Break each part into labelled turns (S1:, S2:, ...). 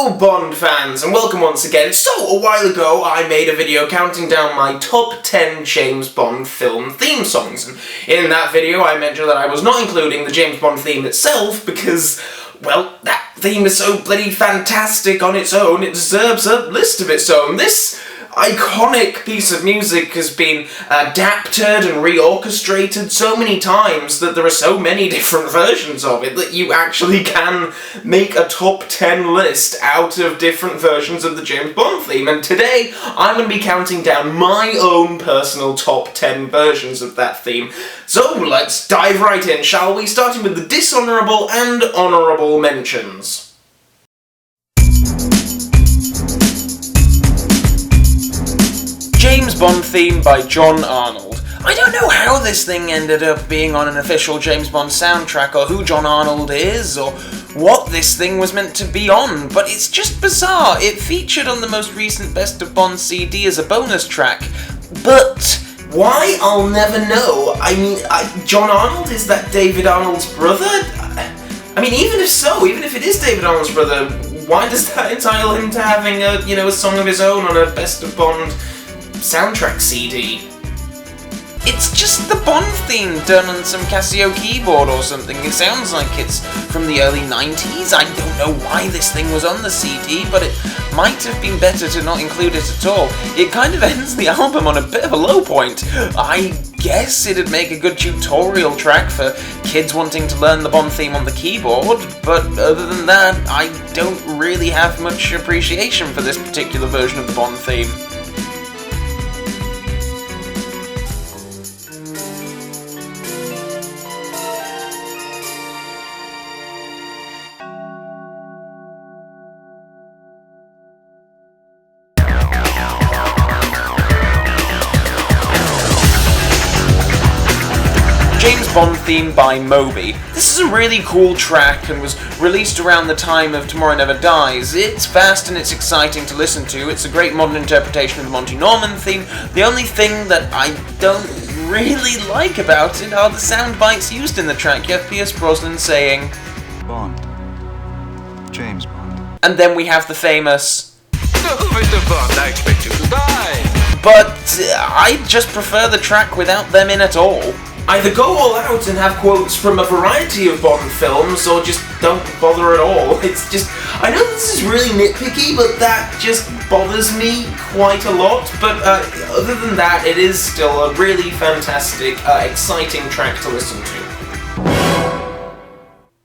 S1: Hello Bond fans, and welcome once again. So, a while ago I made a video counting down my top 10 James Bond film theme songs, and in that video I mentioned that I was not including the James Bond theme itself because, well, that theme is so bloody fantastic on its own, it deserves a list of its own. This iconic piece of music has been adapted and reorchestrated so many times that there are so many different versions of it that you actually can make a top 10 list out of different versions of the James Bond theme. And today I'm going to be counting down my own personal top 10 versions of that theme. So let's dive right in, shall we? Starting with the dishonorable and honorable mentions. James Bond theme by John Arnold. I don't know how this thing ended up being on an official James Bond soundtrack, or who John Arnold is, or what this thing was meant to be on, but it's just bizarre. It featured on the most recent Best of Bond CD as a bonus track, but why? I'll never know. I mean, John Arnold, is that David Arnold's brother? I mean, even if so, even if it is David Arnold's brother, why does that entitle him to having a song of his own on a Best of Bond soundtrack CD? It's just the Bond theme done on some Casio keyboard or something. It sounds like it's from the early 90s. I don't know why this thing was on the CD, but it might have been better to not include it at all. It kind of ends the album on a bit of a low point. I guess it'd make a good tutorial track for kids wanting to learn the Bond theme on the keyboard, but other than that, I don't really have much appreciation for this particular version of the Bond theme. James Bond theme by Moby. This is a really cool track and was released around the time of Tomorrow Never Dies. It's fast and it's exciting to listen to. It's a great modern interpretation of the Monty theme. The only thing that I don't really like about it are the sound bites used in the track. You have Pierce Brosnan saying, "Bond. James Bond." And then we have the famous, "Mr. Bond, I expect you to die." But I just prefer the track without them in at all. Either go all out and have quotes from a variety of Bond films, or just don't bother at all. It's just, I know this is really nitpicky, but that just bothers me quite a lot. But other than that, it is still a really fantastic, exciting track to listen to.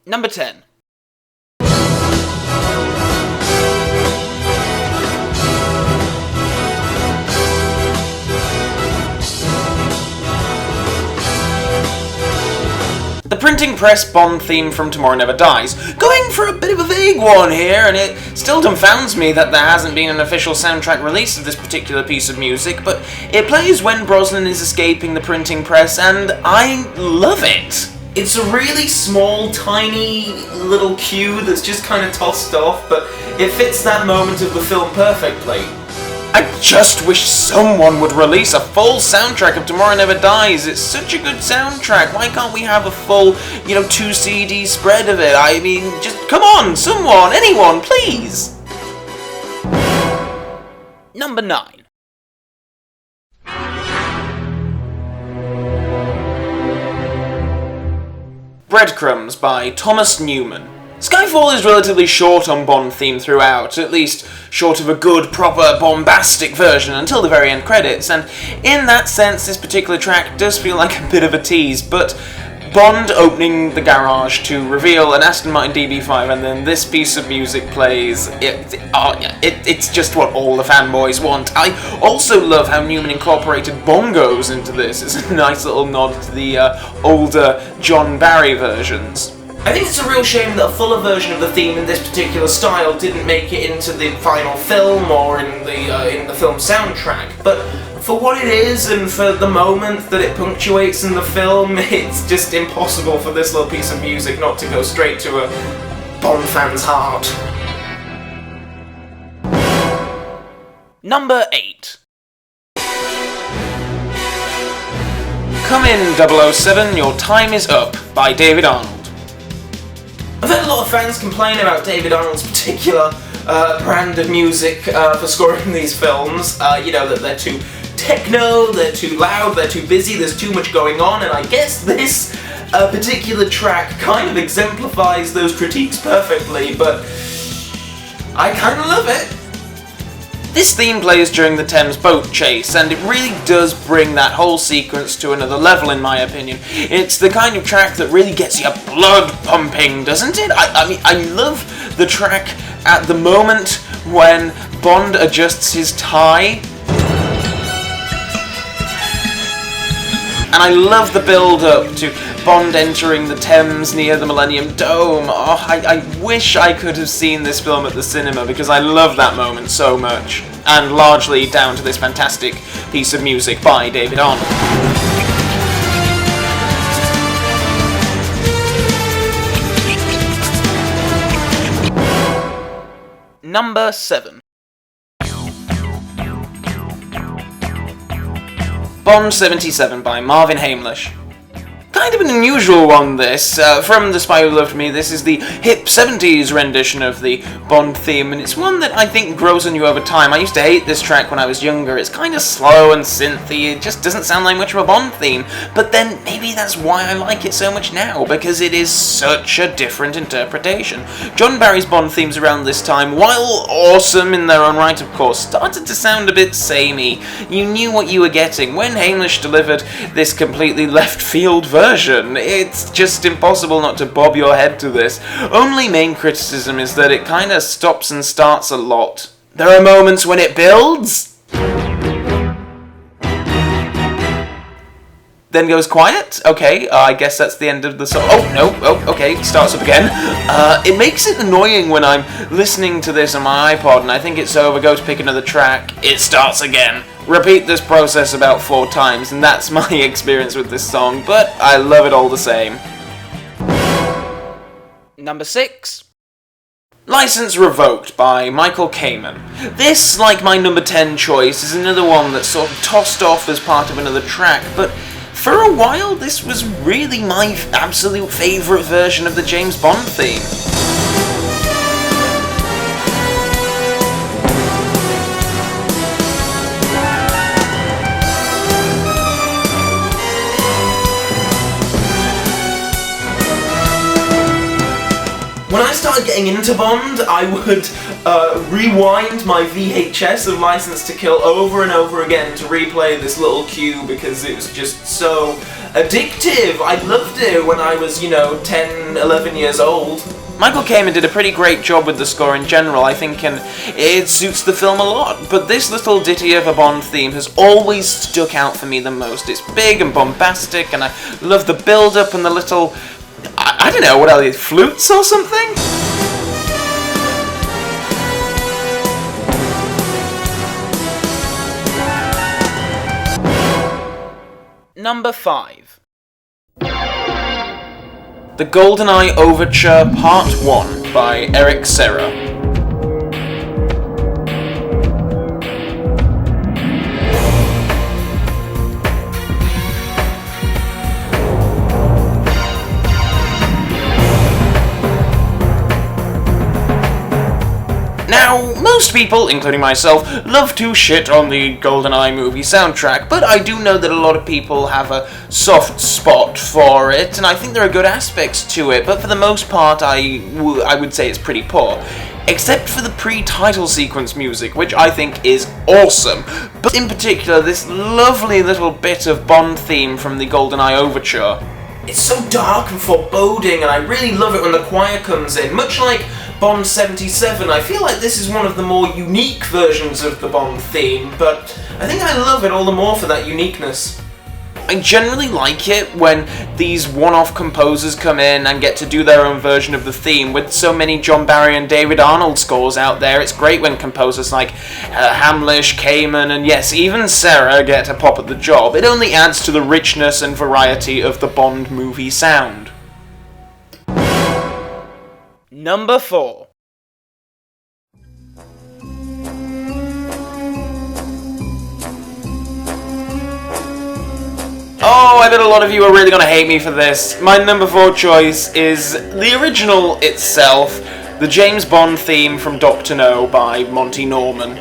S1: Number 10. The printing press Bond theme from Tomorrow Never Dies. Going for a bit of a vague one here, and it still dumbfounds me that there hasn't been an official soundtrack release of this particular piece of music, but it plays when Brosnan is escaping the printing press, and I love it. It's a really small, tiny little cue that's just kind of tossed off, but it fits that moment of the film perfectly. I just wish someone would release a full soundtrack of Tomorrow Never Dies. It's such a good soundtrack. Why can't we have a full, 2 CD spread of it? I mean, just come on, someone, anyone, please. Number 9. Breadcrumbs by Thomas Newman. Skyfall is relatively short on Bond theme throughout, at least short of a good, proper, bombastic version until the very end credits, and in that sense this particular track does feel like a bit of a tease, but Bond opening the garage to reveal an Aston Martin DB5 and then this piece of music plays, it's just what all the fanboys want. I also love how Newman incorporated bongos into this. It's a nice little nod to the older John Barry versions. I think it's a real shame that a fuller version of the theme in this particular style didn't make it into the final film or in the film soundtrack, but for what it is and for the moment that it punctuates in the film, it's just impossible for this little piece of music not to go straight to a Bond fan's heart. Number 8. Come in, 007, your time is up, by David Arnold. I've had a lot of fans complain about David Arnold's particular brand of music for scoring these films. You know, that they're too techno, they're too loud, they're too busy, there's too much going on, and I guess this particular track kind of exemplifies those critiques perfectly, but I kind of love it. This theme plays during the Thames boat chase, and it really does bring that whole sequence to another level, in my opinion. It's the kind of track that really gets your blood pumping, doesn't it? I mean, I love the track at the moment when Bond adjusts his tie. And I love the build-up to Bond entering the Thames near the Millennium Dome. Oh, I wish I could have seen this film at the cinema, because I love that moment so much. And largely down to this fantastic piece of music by David Arnold. Number 7. Bond 77 by Marvin Hamlisch. Kind of an unusual one, this. From The Spy Who Loved Me, this is the hip 70s rendition of the Bond theme, and it's one that I think grows on you over time. I used to hate this track when I was younger. It's kind of slow and synthy, it just doesn't sound like much of a Bond theme, but then maybe that's why I like it so much now, because it is such a different interpretation. John Barry's Bond themes around this time, while awesome in their own right of course, started to sound a bit samey. You knew what you were getting. When Hamlisch delivered this completely left field version, it's just impossible not to bob your head to this. Only main criticism is that it kinda stops and starts a lot. There are moments when it builds, then goes quiet. Okay, I guess that's the end of the song. Oh, no, okay, starts up again. It makes it annoying when I'm listening to this on my iPod and I think it's over, go to pick another track, it starts again. Repeat this process about 4 times, and that's my experience with this song, but I love it all the same. Number 6. License Revoked by Michael Kamen. This, like my number 10 choice, is another one that's sort of tossed off as part of another track, but for a while this was really my absolute favourite version of the James Bond theme. When I started getting into Bond, I would rewind my VHS of License to Kill over and over again to replay this little cue because it was just so addictive. I loved it when I was, 10, 11 years old. Michael Kamen did a pretty great job with the score in general, I think, and it suits the film a lot, but this little ditty of a Bond theme has always stuck out for me the most. It's big and bombastic, and I love the build-up and the little... I don't know, what are these, flutes or something? Number 5. The GoldenEye Overture Part 1 by Serra. Now, most people, including myself, love to shit on the GoldenEye movie soundtrack, but I do know that a lot of people have a soft spot for it, and I think there are good aspects to it, but for the most part I would say it's pretty poor. Except for the pre-title sequence music, which I think is awesome, but in particular this lovely little bit of Bond theme from the GoldenEye Overture. It's so dark and foreboding, and I really love it when the choir comes in, much like Bond 77. I feel like this is one of the more unique versions of the Bond theme, but I think I love it all the more for that uniqueness. I generally like it when these one-off composers come in and get to do their own version of the theme. With so many John Barry and David Arnold scores out there, it's great when composers like Hamlisch, Kamen, and yes, even Serra get a pop at the job. It only adds to the richness and variety of the Bond movie sound. Number 4. Oh, I bet a lot of you are really going to hate me for this. My number 4 choice is the original itself, the James Bond theme from Dr. No by Monty Norman.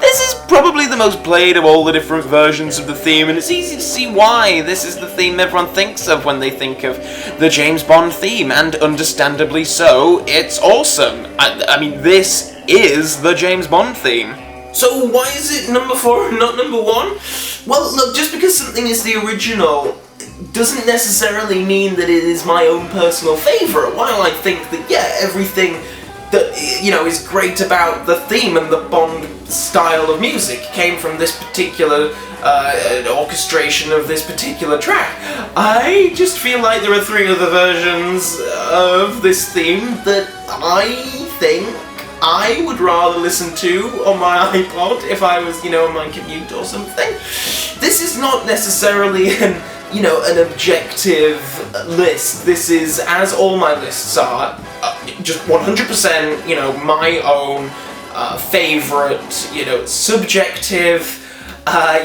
S1: This is probably the most played of all the different versions of the theme, and it's easy to see why this is the theme everyone thinks of when they think of the James Bond theme, and understandably so. It's awesome. I mean, this is the James Bond theme.
S2: So why is it number 4 and not number 1? Well, look, just because something is the original doesn't necessarily mean that it is my own personal favourite. While I think that, yeah, everything that, you know, is great about the theme and the Bond style of music came from this particular orchestration of this particular track. I just feel like there are 3 other versions of this theme that I think I would rather listen to on my iPod if I was, you know, on my commute or something. This is not necessarily an objective list. This is, as all my lists are, just 100%, you know, my own favourite, you know, subjective,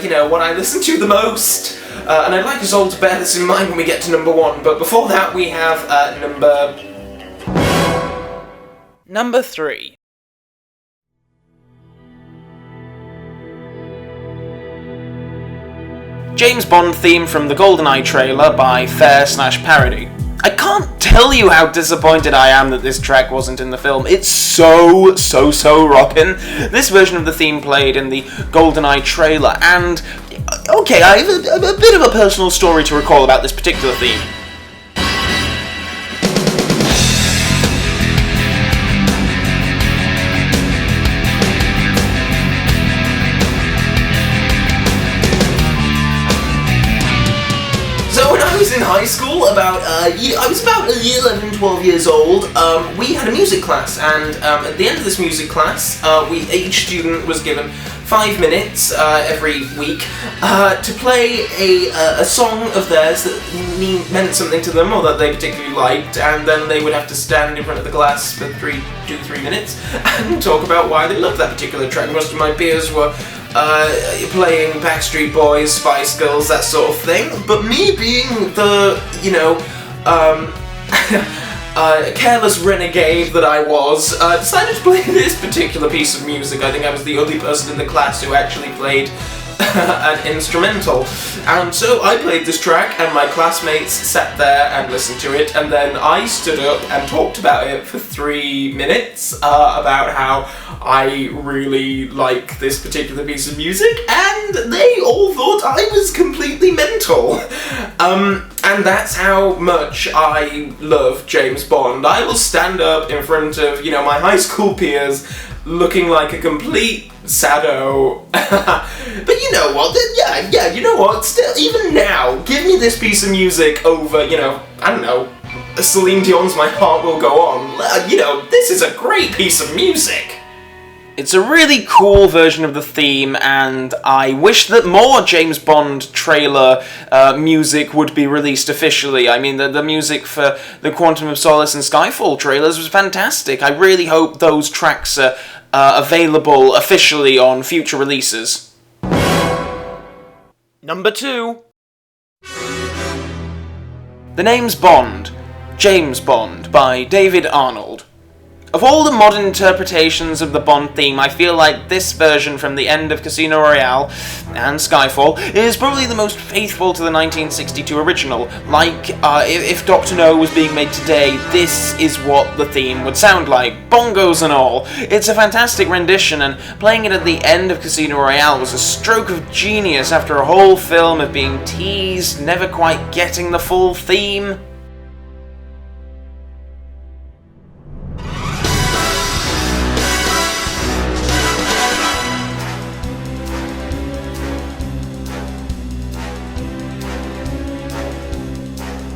S2: you know, what I listen to the most. And I'd like us all to bear this in mind when we get to number 1. But before that, we have
S1: number 3. James Bond theme from the GoldenEye trailer by Parodi. I can't tell you how disappointed I am that this track wasn't in the film. It's so rockin'. This version of the theme played in the GoldenEye trailer, and okay, I have a bit of a personal story to recall about this particular theme.
S2: In high school, I was about 11, 12 years old. We had a music class, and at the end of this music class, each student was given 5 minutes every week to play a song of theirs that meant something to them or that they particularly liked, and then they would have to stand in front of the class for 2-3 minutes and talk about why they loved that particular track. Most of my peers were playing Backstreet Boys, Spice Girls, that sort of thing, but me being the, you know, careless renegade that I was, decided to play this particular piece of music. I think I was the only person in the class who actually played an instrumental, and so I played this track, and my classmates sat there and listened to it, and then I stood up and talked about it for 3 minutes, about how I really like this particular piece of music, and they all thought I was completely mental. And that's how much I love James Bond. I will stand up in front of, you know, my high school peers looking like a complete sado. But you know what, yeah, you know what, still, even now, give me this piece of music over, you know, I don't know, Celine Dion's My Heart Will Go On. You know, this is a great piece of music.
S1: It's a really cool version of the theme, and I wish that more James Bond trailer music would be released officially. I mean, the music for the Quantum of Solace and Skyfall trailers was fantastic. I really hope those tracks are available officially on future releases. Number 2. The name's Bond. James Bond by David Arnold. Of all the modern interpretations of the Bond theme, I feel like this version from the end of Casino Royale and Skyfall is probably the most faithful to the 1962 original. Like, if Dr. No was being made today, this is what the theme would sound like, bongos and all. It's a fantastic rendition, and playing it at the end of Casino Royale was a stroke of genius after a whole film of being teased, never quite getting the full theme.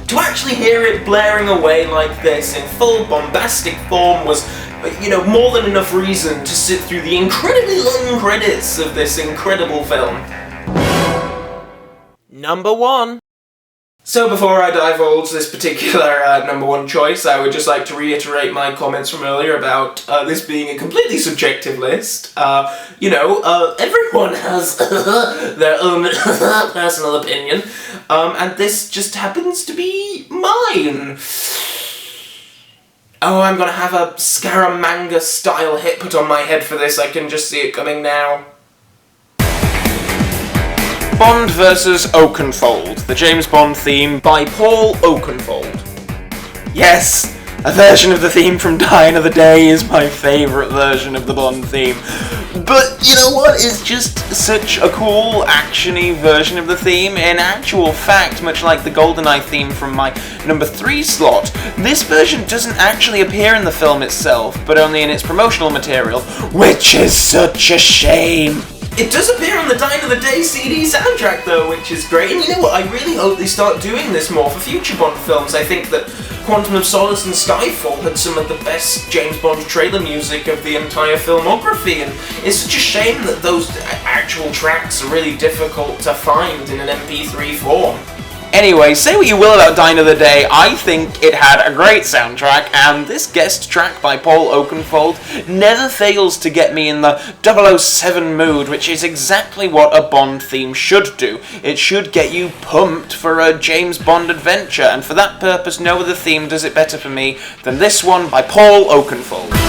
S2: To actually hear it blaring away like this in full bombastic form was, you know, more than enough reason to sit through the incredibly long credits of this incredible film.
S1: Number 1.
S2: So before I divulge this particular number 1 choice, I would just like to reiterate my comments from earlier about this being a completely subjective list. You know, everyone has their own personal opinion, and this just happens to be mine. Oh, I'm gonna have a Scaramanga-style hit put on my head for this, I can just see it coming now.
S1: Bond vs. Oakenfold, the James Bond theme by Paul Oakenfold. Yes, a version of the theme from Die Another Day is my favourite version of the Bond theme. But you know what? It's just such a cool, action-y version of the theme. In actual fact, much like the GoldenEye theme from my number 3 slot, this version doesn't actually appear in the film itself, but only in its promotional material, which is such a shame.
S2: It does appear on the Die Another Day CD soundtrack though, which is great, and you know what, I really hope they start doing this more for future Bond films. I think that Quantum of Solace and Skyfall had some of the best James Bond trailer music of the entire filmography, and it's such a shame that those actual tracks are really difficult to find in an MP3 form.
S1: Anyway, say what you will about Die Another Day, I think it had a great soundtrack, and this guest track by Paul Oakenfold never fails to get me in the 007 mood, which is exactly what a Bond theme should do. It should get you pumped for a James Bond adventure, and for that purpose, no other theme does it better for me than this one by Paul Oakenfold.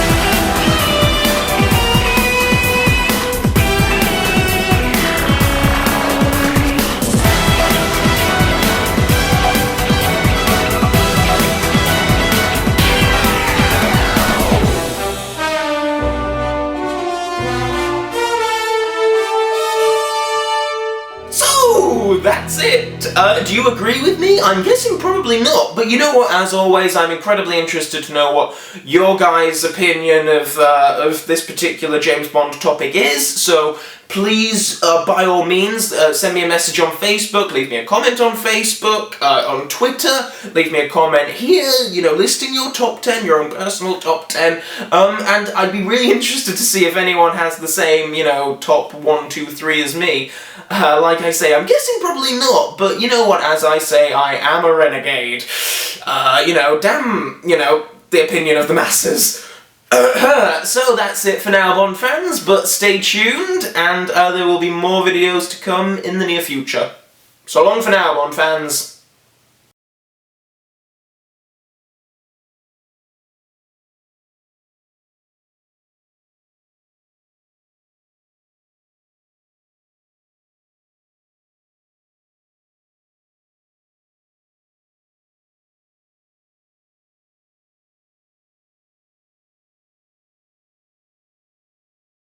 S2: That's it! Do you agree with me? I'm guessing probably not, but you know what, as always, I'm incredibly interested to know what your guys' opinion of this particular James Bond topic is, so please, by all means, send me a message on Facebook, leave me a comment on Facebook, on Twitter, leave me a comment here, you know, listing your top 10, your own personal top 10, and I'd be really interested to see if anyone has the same, you know, top 1, 2, 3 as me. Like I say, I'm guessing probably not, but you know what, as I say, I am a renegade. You know, damn, you know, the opinion of the masses. So that's it for now, Bond fans, but stay tuned, and there will be more videos to come in the near future. So long for now, Bond fans.